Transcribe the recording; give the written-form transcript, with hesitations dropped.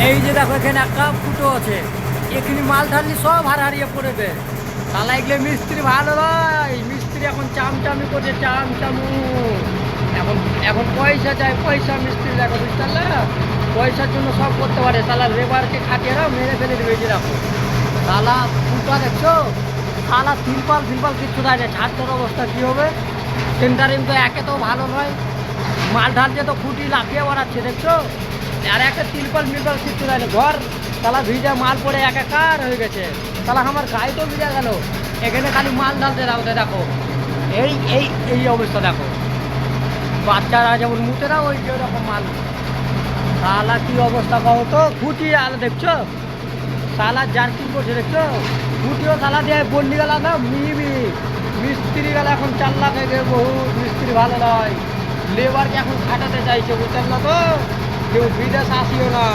এই যে দেখো এখানে একটা ফুটো আছে, এখানে মাল ঢাললি সব হারিয়ে পড়বে। তাহলে এগুলো মিস্ত্রি ভালো নয়, মিস্ত্রি এখন চামচামি করছে, চামচামু। এখন এখন পয়সা চাই, পয়সা মিস্ত্রি দেখো, বুঝতে পারলে? পয়সার জন্য সব করতে পারে। তাহলে লেবারকে খাটিয়ে দাও, মেরে ফেলে দেবে। এই যে দেখো তালা ফুটা দেখছো, তালা তিরপাল ফিরপাল কিচ্ছু দেয় না। ছাড়টার অবস্থা কী হবে? সেন্টারিং তো একে তো ভালো নয়, মাল ঢালছে তো খুঁটি লাফিয়ে বাড়াচ্ছে দেখছো। আর একটা তিরপাল মিরপাল কিচ্ছু দেয় না। ঘর তালা ভিজে মাল পড়ে একাকার হয়ে গেছে। তাহলে আমার গায়ে তো ভিজে গেল। এখানে খালি মাল ঢালতে রাখতে দেখো, এই এই এই অবস্থা দেখো। বাচ্চারা যেমন মুতে না, ওই রকম মাল। তালা কি অবস্থা কहो তো? খুঁটি আলো দেখছো, সালা জার্কিং করছে দেখছো। খুঁটিও সালা দিয়ে বন্ডি গেল না, মিস্ত্রি গেল এখন 4 লাখ হয়ে গেছে। বহুত মিস্ত্রি ভালো নয়, লেবারকে এখন খাটাতে চাইছে, বুঝতে পারলো তো? কেউ বিদেশ আসিও না।